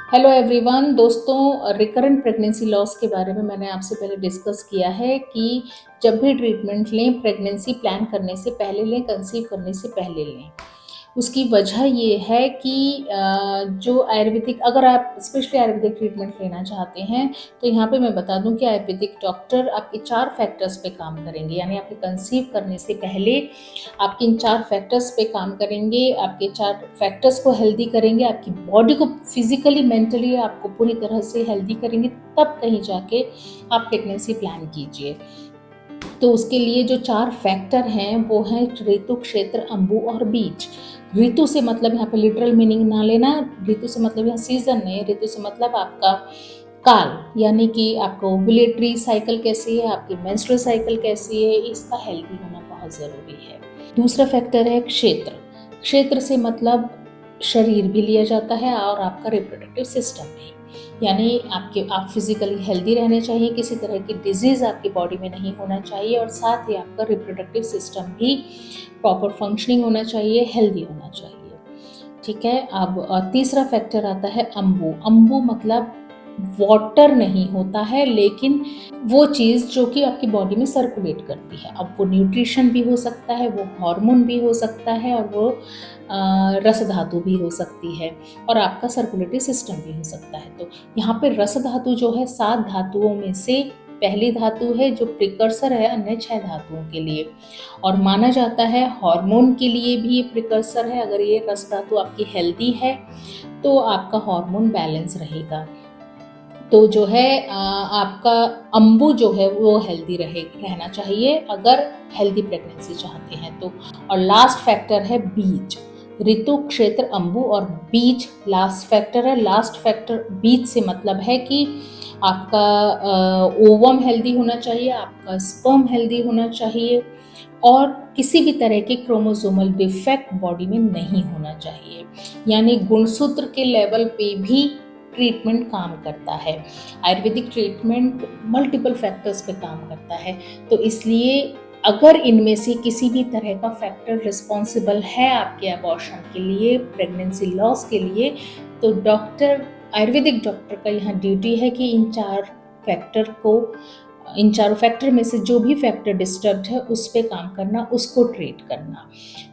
Hello everyone दोस्तों, recurrent pregnancy loss के बारे में मैंने आपसे पहले डिस्कस किया है कि जब भी ट्रीटमेंट लें, प्रेगनेंसी प्लान करने से पहले लें, कंसीव करने से पहले लें। उसकी वजह ये है कि जो आयुर्वेदिक, अगर आप स्पेशली आयुर्वेदिक ट्रीटमेंट लेना चाहते हैं तो यहाँ पे मैं बता दूं कि आयुर्वेदिक डॉक्टर आपके 4 फैक्टर्स पे काम करेंगे। यानी आपके कंसीव करने से पहले आपके इन 4 फैक्टर्स पे काम करेंगे, आपके 4 फैक्टर्स को हेल्दी करेंगे, आपकी बॉडी को फिजिकली मेंटली आपको पूरी तरह से हेल्दी करेंगे, तब कहीं जाके आप प्रेगनेंसी प्लान कीजिए। तो उसके लिए जो 4 फैक्टर हैं वो हैं ऋतु, क्षेत्र, अंबु और बीज। ऋतु से मतलब यहाँ पे लिटरल मीनिंग ना लेना। ऋतु से मतलब यहाँ सीजन नहीं, ऋतु से मतलब आपका काल, यानी कि आपका ओव्यूलेटरी साइकिल कैसी है, आपकी मेंस्ट्रुअल साइकिल कैसी है, इसका हेल्दी होना बहुत ज़रूरी है। दूसरा फैक्टर है क्षेत्र। क्षेत्र से मतलब शरीर भी लिया जाता है और आपका रिप्रोडक्टिव सिस्टम भी। यानी आप फिजिकली हेल्दी रहने चाहिए, किसी तरह की डिजीज़ आपकी बॉडी में नहीं होना चाहिए, और साथ ही आपका रिप्रोडक्टिव सिस्टम भी प्रॉपर फंक्शनिंग होना चाहिए, हेल्दी होना चाहिए। ठीक है। अब तीसरा फैक्टर आता है अंबु। अंबु मतलब वाटर नहीं होता है, लेकिन वो चीज़ जो कि आपकी बॉडी में सर्कुलेट करती है। अब वो न्यूट्रिशन भी हो सकता है, वो हार्मोन भी हो सकता है, और वो रस धातु भी हो सकती है, और आपका सर्कुलेटरी सिस्टम भी हो सकता है। तो यहाँ पे रस धातु जो है 7 धातुओं में से पहली धातु है, जो प्रिकर्सर है अन्य 6 धातुओं के लिए, और माना जाता है हार्मोन के लिए भी ये प्रिकर्सर है। अगर ये रस धातु आपकी हेल्दी है तो आपका हार्मोन बैलेंस रहेगा। तो जो है आपका अंबु जो है वो हेल्दी रहना चाहिए अगर हेल्दी प्रेगनेंसी चाहते हैं तो। और लास्ट फैक्टर है बीज। ऋतु, क्षेत्र, अंबु और बीज लास्ट फैक्टर है। लास्ट फैक्टर बीज से मतलब है कि आपका ओवम हेल्दी होना चाहिए, आपका स्पर्म हेल्दी होना चाहिए, और किसी भी तरह के क्रोमोसोमल डिफेक्ट बॉडी में नहीं होना चाहिए। यानी गुणसूत्र के लेवल पे भी ट्रीटमेंट काम करता है। आयुर्वेदिक ट्रीटमेंट मल्टीपल फैक्टर्स पे काम करता है, तो इसलिए अगर इनमें से किसी भी तरह का फैक्टर रिस्पॉन्सिबल है आपके अबॉर्शन के लिए, प्रेगनेंसी लॉस के लिए, तो आयुर्वेदिक डॉक्टर का यहाँ ड्यूटी है कि इन चारों फैक्टर में से जो भी फैक्टर डिस्टर्ब है उस पर काम करना, उसको ट्रीट करना।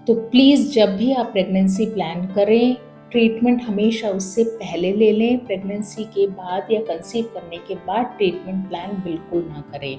तो प्लीज़ जब भी आप प्रेगनेंसी प्लान करें, ट्रीटमेंट हमेशा उससे पहले ले लें। प्रेगनेंसी के बाद या कंसीव करने के बाद ट्रीटमेंट प्लान बिल्कुल ना करें।